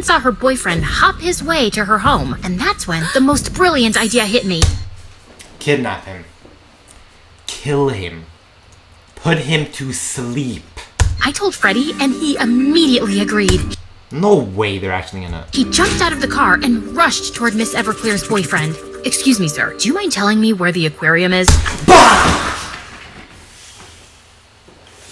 even saw her boyfriend hop his way to her home, and that's when the most brilliant idea hit me. Kidnap him. Kill him. Put him to sleep. I told Freddy, and he immediately agreed. No way they're actually gonna... He jumped out of the car and rushed toward Miss Everclear's boyfriend. Excuse me, sir. Do you mind telling me where the aquarium is? Bah!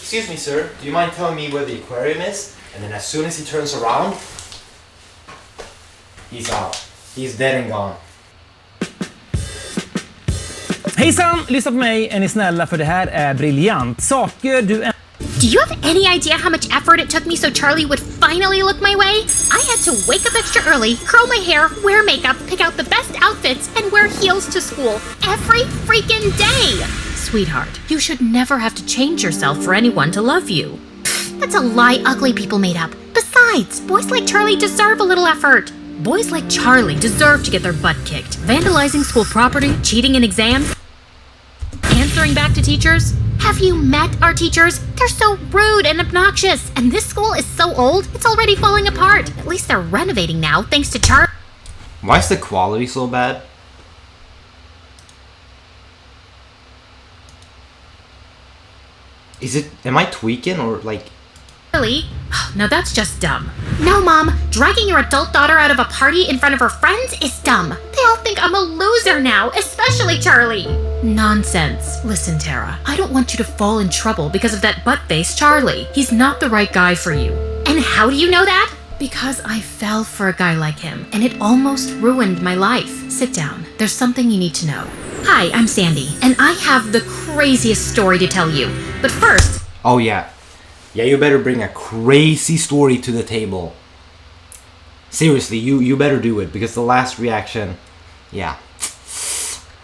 Excuse me, sir. Do you mind telling me where the aquarium is? And then as soon as he turns around, he's out. He's dead and gone. Hejsan, lyssna på mig, är ni snälla för det här är briljant. Saker du... Do you have any idea how much effort it took me so Charlie would finally look my way? I had to wake up extra early, curl my hair, wear makeup, pick out the best outfits, and wear heels to school every freaking day! Sweetheart, you should never have to change yourself for anyone to love you. That's a lie ugly people made up. Besides, boys like Charlie deserve a little effort. Boys like Charlie deserve to get their butt kicked. Vandalizing school property, cheating in exams, answering back to teachers. Have you met our teachers? They're so rude and obnoxious. And this school is so old, it's already falling apart. At least they're renovating now, thanks to Charlie. Why is the quality so bad? Is it... Am I tweaking or like... Really? Now that's just dumb. No, Mom. Dragging your adult daughter out of a party in front of her friends is dumb. They all think I'm a loser now, especially Charlie. Nonsense. Listen, Tara, I don't want you to fall in trouble because of that butt-faced Charlie. He's not the right guy for you. And how do you know that? Because I fell for a guy like him, and it almost ruined my life. Sit down. There's something you need to know. Hi, I'm Sandy, and I have the craziest story to tell you. But first... Oh, yeah. Yeah, you better bring a crazy story to the table. Seriously, you better do it, because the last reaction... Yeah.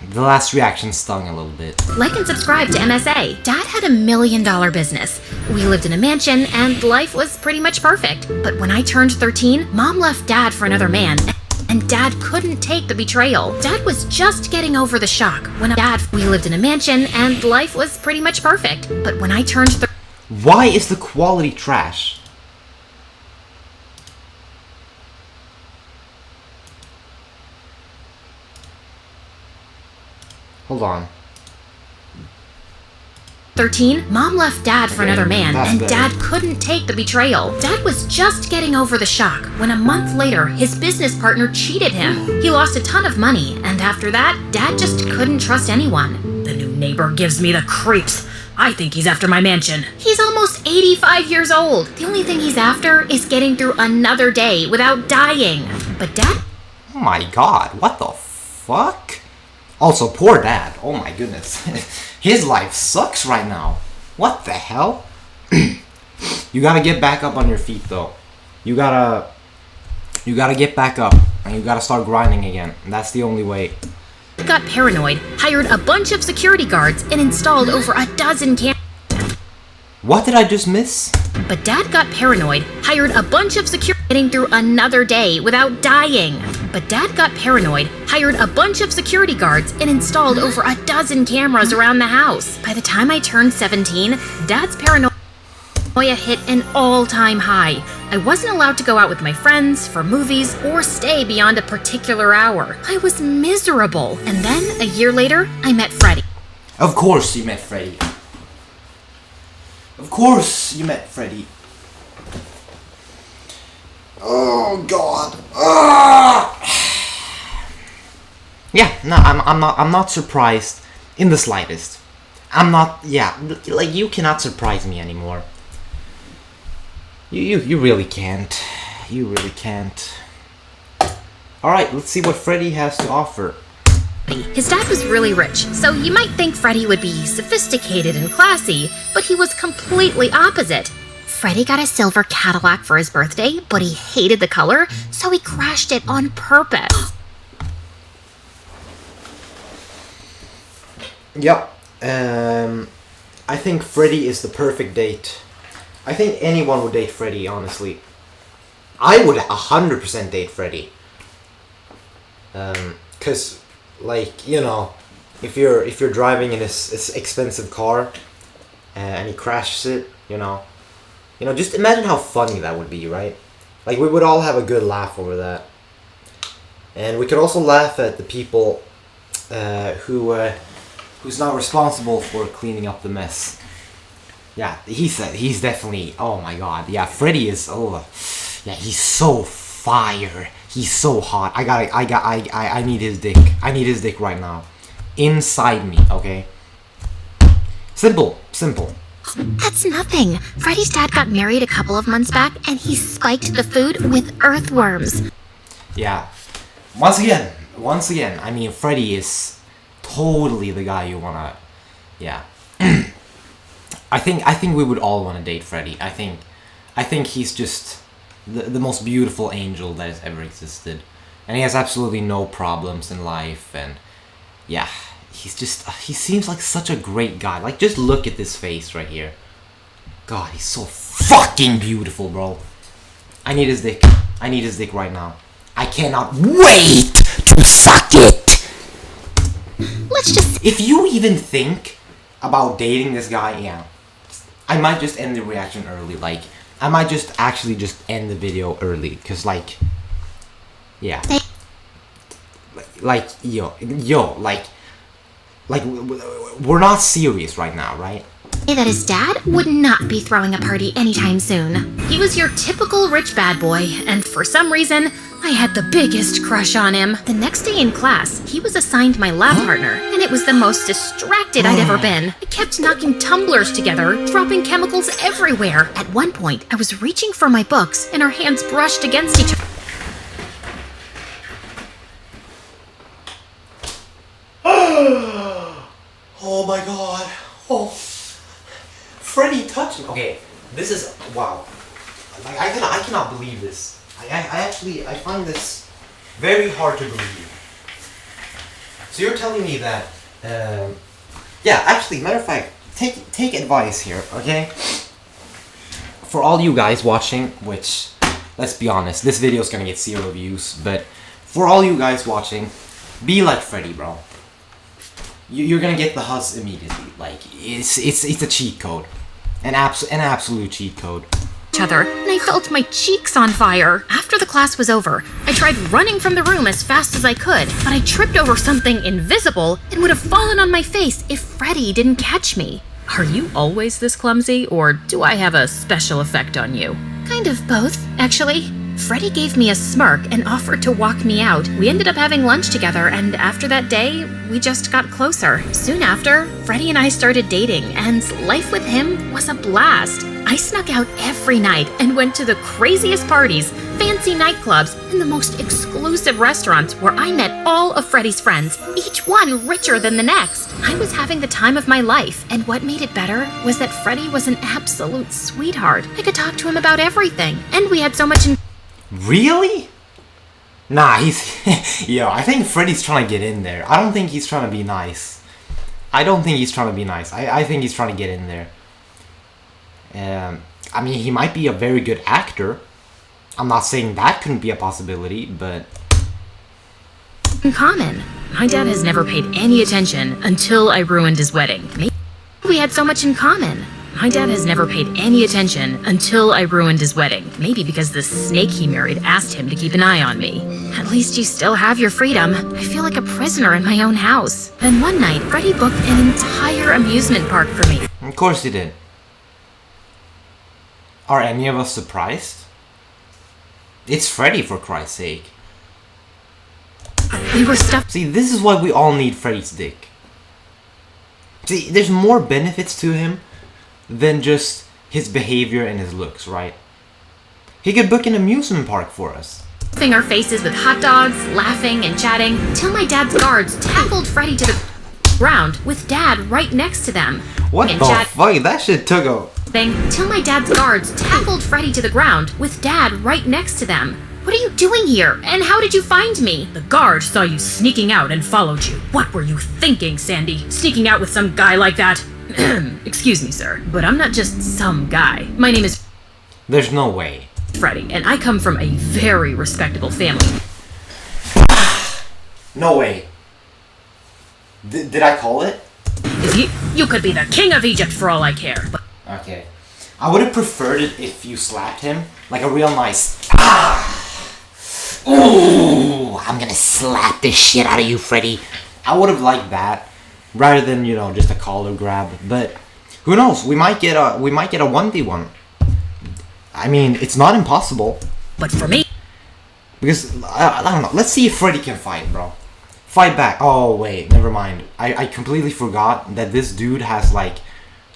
The last reaction stung a little bit. Like and subscribe to MSA. Dad had $1 million business. We lived in a mansion, and life was pretty much perfect. But when I turned 13, Mom left Dad for another man. And Dad couldn't take the betrayal. Dad was just getting over the shock. We lived in a mansion, and life was pretty much perfect. But when I turned Why is the quality trash? Hold on. 13, Mom left Dad for another man, and better. Dad couldn't take the betrayal. Dad was just getting over the shock when a month later, his business partner cheated him. He lost a ton of money, and after that, Dad just couldn't trust anyone. The new neighbor gives me the creeps. I think he's after my mansion. He's almost 85 years old. The only thing he's after is getting through another day without dying. But Dad... Oh my god, what the fuck? Also, poor Dad. Oh my goodness. His life sucks right now. What the hell? You gotta get back up on your feet though. You gotta get back up and you gotta start grinding again. That's the only way. got paranoid, hired a bunch of security guards, and installed over a dozen cameras. What did I just miss? But Dad got paranoid, hired a bunch of security, getting through another day without dying. But Dad got paranoid, hired a bunch of security guards, and installed over a dozen cameras around the house. By the time I turned 17, Dad's paranoia hit an all-time high. I wasn't allowed to go out with my friends, for movies, or stay beyond a particular hour. I was miserable. And then, a year later, I met Freddy. Of course you met Freddy. Of course you met Freddy. Oh God. Yeah, no, I'm not surprised in the slightest. I'm not, yeah, like you cannot surprise me anymore. You really can't. You really can't. Alright, let's see what Freddy has to offer. His dad was really rich, so you might think Freddy would be sophisticated and classy, but he was completely opposite. Freddy got a silver Cadillac for his birthday, but he hated the color, so he crashed it on purpose. Yep. I think Freddy is the perfect date. I think anyone would date Freddy, honestly. I would 100% date Freddy. 'Cause, like, you know, if you're driving in this expensive car and he crashes it, you know, just imagine how funny that would be, right? Like, we would all have a good laugh over that. And we could also laugh at the people who's not responsible for cleaning up the mess. Yeah, he's definitely, oh my god. Yeah, Freddy is, yeah, he's so fire. He's so hot. I need his dick. I need his dick right now. Inside me, okay? Simple. That's nothing. Freddy's dad got married a couple of months back, and he spiked the food with earthworms. Yeah. Once again, I mean, Freddy is totally the guy you wanna, yeah. I think we would all want to date Freddy. I think he's just the most beautiful angel that has ever existed. And he has absolutely no problems in life, and yeah, he seems like such a great guy. Like, just look at this face right here. God, he's so fucking beautiful, bro. I need his dick. I need his dick right now. I cannot wait to suck it. Let's just... If you even think about dating this guy, yeah, I might just end the reaction early. Like, I might just actually just end the video early, cause like, yeah, like we're not serious right now, right? that his dad would not be throwing a party anytime soon. He was your typical rich bad boy, and for some reason, I had the biggest crush on him. The next day in class, he was assigned my lab partner, and it was the most distracted I'd ever been. I kept knocking tumblers together, dropping chemicals everywhere. At one point, I was reaching for my books, and our hands brushed against each other. Oh my god. Oh. Freddy touched me. Okay, this is, wow. Like, I cannot believe this. I find this very hard to believe. So you're telling me that, yeah, actually, matter of fact, take advice here, okay? For all you guys watching, which, let's be honest, this video is gonna get 0 views, but for all you guys watching, be like Freddy, bro. You're gonna get the huzz immediately. Like, it's a cheat code, an absolute cheat code. Other, and I felt my cheeks on fire. After the class was over, I tried running from the room as fast as I could, but I tripped over something invisible and would have fallen on my face if Freddy didn't catch me. Are you always this clumsy, or do I have a special effect on you? Kind of both, actually. Freddy gave me a smirk and offered to walk me out. We ended up having lunch together, and after that day, we just got closer. Soon after, Freddy and I started dating, and life with him was a blast. I snuck out every night and went to the craziest parties, fancy nightclubs, and the most exclusive restaurants where I met all of Freddy's friends, each one richer than the next. I was having the time of my life, and what made it better was that Freddy was an absolute sweetheart. I could talk to him about everything, and we had so much in... Really? Nah, he's... Yo, I think Freddy's trying to get in there. I don't think he's trying to be nice. I think he's trying to get in there. I mean, he might be a very good actor. I'm not saying that couldn't be a possibility, but... In common. My dad has never paid any attention until I ruined his wedding. We had so much in common. My dad has never paid any attention until I ruined his wedding. Maybe because the snake he married asked him to keep an eye on me. At least you still have your freedom. I feel like a prisoner in my own house. Then one night, Freddy booked an entire amusement park for me. Of course he did. Are any of us surprised? It's Freddy, for Christ's sake. We were stuck. See, this is why we all need Freddy's dick. See, there's more benefits to him than just his behavior and his looks, right? He could book an amusement park for us. Stuffing our faces with hot dogs, laughing and chatting, till my dad's guards tackled Freddy to the ground with Dad right next to them. What the fuck? That shit took a... Till my dad's guards tackled Freddy to the ground with Dad right next to them. What are you doing here? And how did you find me? The guard saw you sneaking out and followed you. What were you thinking, Sandy? Sneaking out with some guy like that? Excuse me, sir, but I'm not just some guy. My name is... There's no way. Freddy, and I come from a very respectable family. No way. Did I call it? You could be the king of Egypt for all I care. But okay. I would have preferred it if you slapped him. Like a real nice... Ooh, I'm gonna slap the shit out of you, Freddy. I would have liked that. Rather than, you know, just a collar grab. But who knows? We might get a 1v1. I mean, it's not impossible. But for me... Because, I don't know. Let's see if Freddy can fight, bro. Fight back. Oh, wait. Never mind. I completely forgot that this dude has, like,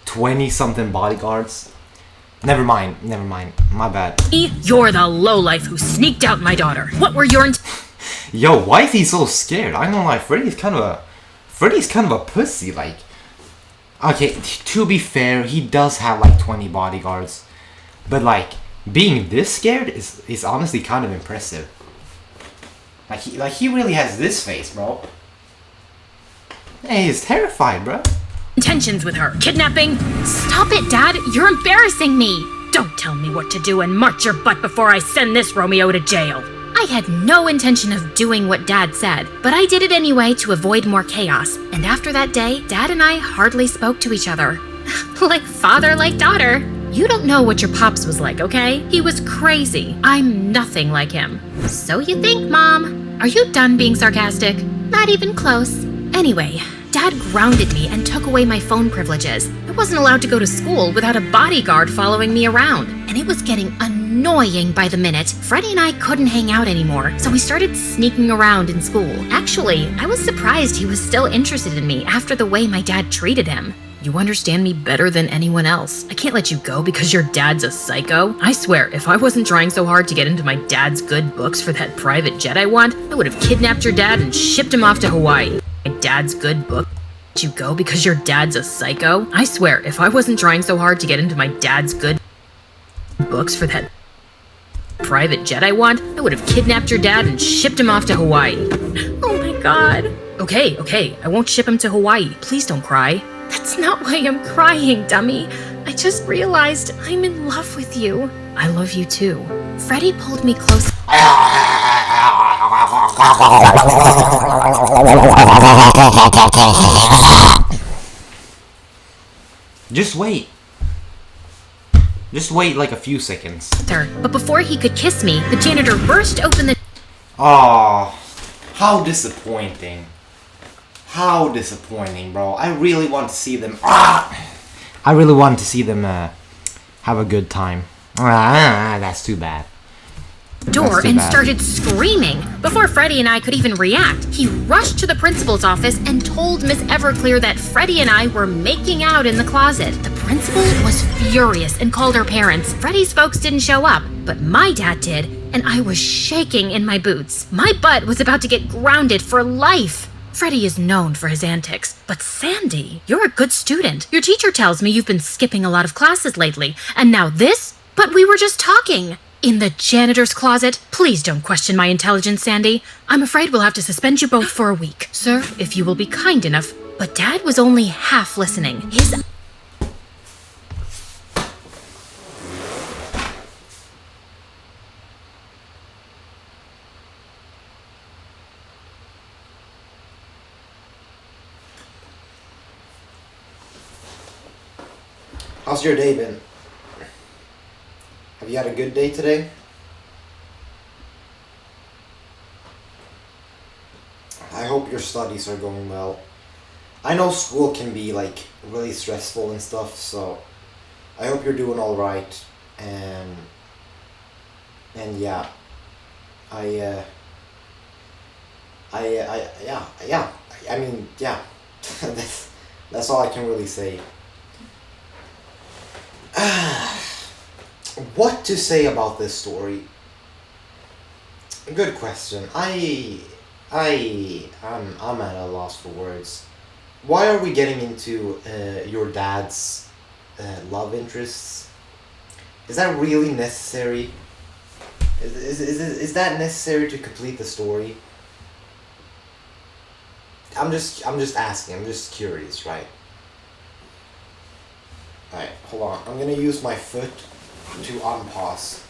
20-something bodyguards. Never mind. My bad. You're the lowlife who sneaked out my daughter. What were your... Yo, why is he so scared? I don't know, like, Freddy's kind of a pussy, like... Okay, to be fair, he does have, like, 20 bodyguards. But, like, being this scared is honestly kind of impressive. Like he really has this face, bro. Hey, he's terrified, bro. Intentions with her. Kidnapping? Stop it, Dad! You're embarrassing me! Don't tell me what to do and march your butt before I send this Romeo to jail. I had no intention of doing what Dad said, but I did it anyway to avoid more chaos. And after that day, Dad and I hardly spoke to each other. Like father, like daughter. You don't know what your pops was like, okay? He was crazy. I'm nothing like him. So you think, Mom? Are you done being sarcastic? Not even close. Anyway, Dad grounded me and took away my phone privileges. I wasn't allowed to go to school without a bodyguard following me around. And it was getting annoying by the minute. Freddy and I couldn't hang out anymore, so we started sneaking around in school. Actually, I was surprised he was still interested in me after the way my dad treated him. You understand me better than anyone else. I can't let you go because your dad's a psycho. I swear, if I wasn't trying so hard to get into my dad's good books for that private jet I want, I would have kidnapped your dad and shipped him off to Hawaii. My dad's good book. Let you go because your dad's a psycho? I swear, if I wasn't trying so hard to get into my dad's good books for that private jet I want, I would have kidnapped your dad and shipped him off to Hawaii. Oh my God. Okay, I won't ship him to Hawaii. Please don't cry. That's not why I'm crying, dummy. I just realized I'm in love with you. I love you too. Freddy pulled me close. Just wait. Just wait like a few seconds. But before he could kiss me, the janitor burst open the... Oh, how disappointing. How disappointing, bro. I really want to see them... I really want to see them have a good time. That's too bad. Door and started screaming. Before Freddy and I could even react, he rushed to the principal's office and told Miss Everclear that Freddy and I were making out in the closet. The principal was furious and called our parents. Freddy's folks didn't show up, but my dad did, and I was shaking in my boots. My butt was about to get grounded for life. Freddy is known for his antics, but Sandy, you're a good student. Your teacher tells me you've been skipping a lot of classes lately, and now this? But we were just talking. In the janitor's closet? Please don't question my intelligence, Sandy. I'm afraid we'll have to suspend you both for a week. Sir, if you will be kind enough. But Dad was only half listening. How's your day been? Have you had a good day today? I hope your studies are going well. I know school can be like really stressful and stuff, so I hope you're doing all right. And yeah, I mean, yeah, that's all I can really say. What to say about this story? Good question. I'm at a loss for words. Why are we getting into your dad's love interests? Is that really necessary? Is that necessary to complete the story? I'm just asking. I'm just curious, right? Alright, hold on. I'm gonna use my foot to unpause.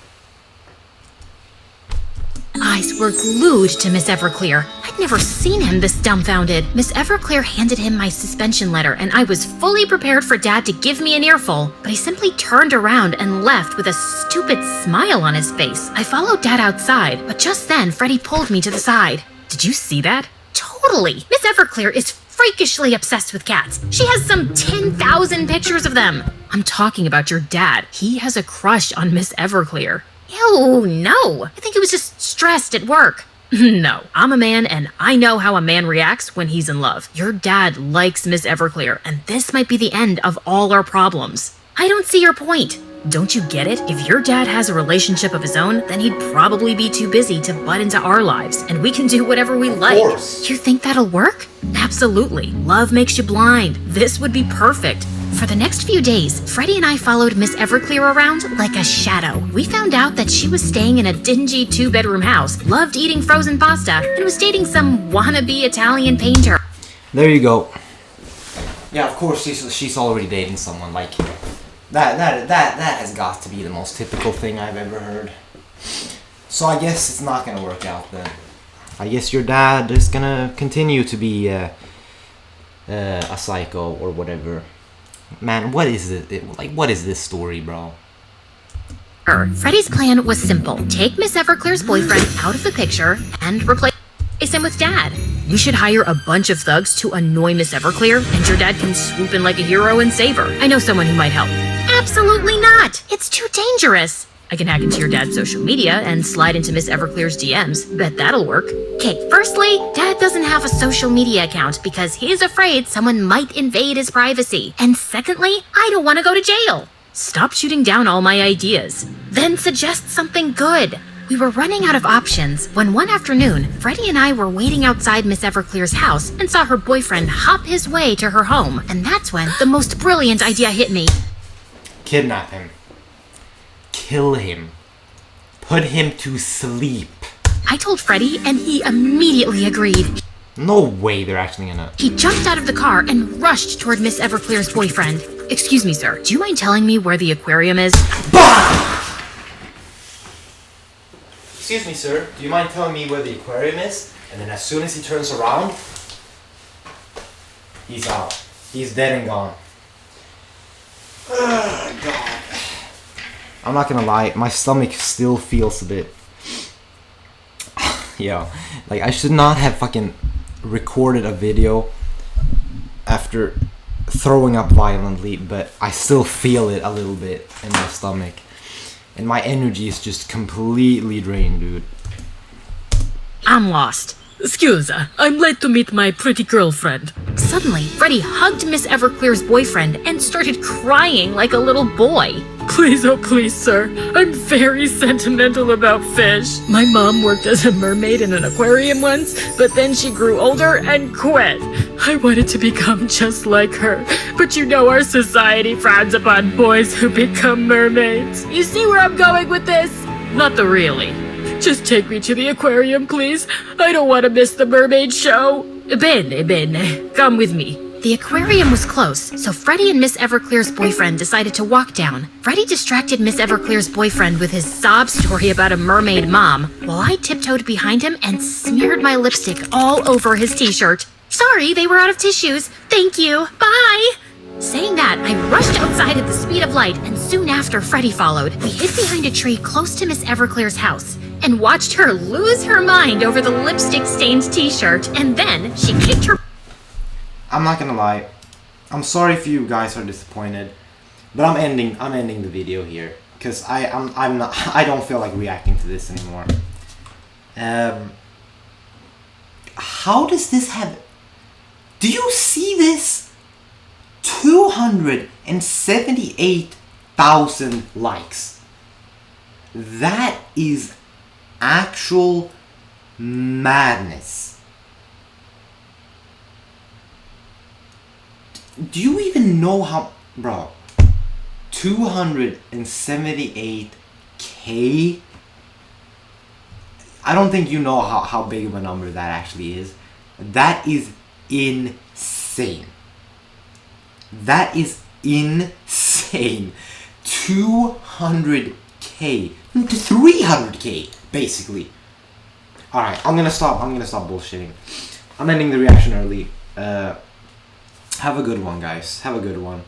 Eyes were glued to Miss Everclear. I'd I'd never seen him this dumbfounded. Miss Everclear handed him my suspension letter, and I was fully prepared for Dad to give me an earful, but he simply turned around and left with a stupid smile on his face. I followed Dad outside, but just then Freddie pulled me to the side. Did you see that? Totally! Miss Everclear is freakishly obsessed with cats. She has some 10,000 pictures of them. I'm talking about your dad. He has a crush on Miss Everclear. Ew, no. I think he was just stressed at work. No, I'm a man and I know how a man reacts when he's in love. Your dad likes Miss Everclear, and this might be the end of all our problems. I don't see your point. Don't you get it? If your dad has a relationship of his own, then he'd probably be too busy to butt into our lives, and we can do whatever we like. Of course. You think that'll work? Absolutely. Love makes you blind. This would be perfect. For the next few days, Freddie and I followed Miss Everclear around like a shadow. We found out that she was staying in a dingy 2-bedroom house, loved eating frozen pasta, and was dating some wannabe Italian painter. There you go. Yeah, of course she's already dating someone. Like that has got to be the most typical thing I've ever heard. So I guess it's not gonna work out then. I guess your dad is gonna continue to be a psycho or whatever. Man, what is it? What is this story, bro? Freddie's plan was simple. Take Miss Everclear's boyfriend out of the picture and replace him with Dad. We should hire a bunch of thugs to annoy Miss Everclear, and your dad can swoop in like a hero and save her. I know someone who might help. Absolutely not. It's too dangerous. I can hack into your dad's social media and slide into Miss Everclear's DMs. Bet that'll work. Okay, firstly, Dad doesn't have a social media account because he's afraid someone might invade his privacy. And secondly, I don't want to go to jail. Stop shooting down all my ideas. Then suggest something good. We were running out of options when one afternoon, Freddie and I were waiting outside Miss Everclear's house and saw her boyfriend hop his way to her home. And that's when the most brilliant idea hit me. Kidnap him. Kill him. Put him to sleep. I told Freddie and he immediately agreed. No way they're actually gonna... He jumped out of the car and rushed toward Miss Everclear's boyfriend. Excuse me, sir. Do you mind telling me where the aquarium is? Bah! Excuse me, sir. Do you mind telling me where the aquarium is? And then as soon as he turns around, he's out. He's dead and gone. God. I'm not gonna lie, my stomach still feels a bit... Yo, like I should not have fucking recorded a video after throwing up violently, but I still feel it a little bit in my stomach. And my energy is just completely drained, dude. I'm lost. Excuse, I'm late to meet my pretty girlfriend. Suddenly, Freddie hugged Miss Everclear's boyfriend and started crying like a little boy. Please, oh please, sir. I'm very sentimental about fish. My mom worked as a mermaid in an aquarium once, but then she grew older and quit. I wanted to become just like her, but you know our society frowns upon boys who become mermaids. You see where I'm going with this? Not the really. Just take me to the aquarium, please. I don't want to miss the mermaid show. Bene, come with me. The aquarium was close, so Freddie and Miss Everclear's boyfriend decided to walk down. Freddie distracted Miss Everclear's boyfriend with his sob story about a mermaid mom, while I tiptoed behind him and smeared my lipstick all over his t-shirt. Sorry, they were out of tissues. Thank you. Bye! Saying that, I rushed outside at the speed of light, and soon after Freddie followed. We hid behind a tree close to Miss Everclear's house and watched her lose her mind over the lipstick-stained t-shirt, and then she kicked her... I'm not gonna lie. I'm sorry if you guys are disappointed, but I'm ending the video here because I don't feel like reacting to this anymore. How does this have... Do you see this? 278,000 likes. That is actual madness. Do you even know how... Bro, 278K? I don't think you know how big of a number that actually is. That is insane. That is insane. 200K to 300K, basically. Alright, I'm gonna stop bullshitting. I'm ending the reaction early. Have a good one, guys. Have a good one.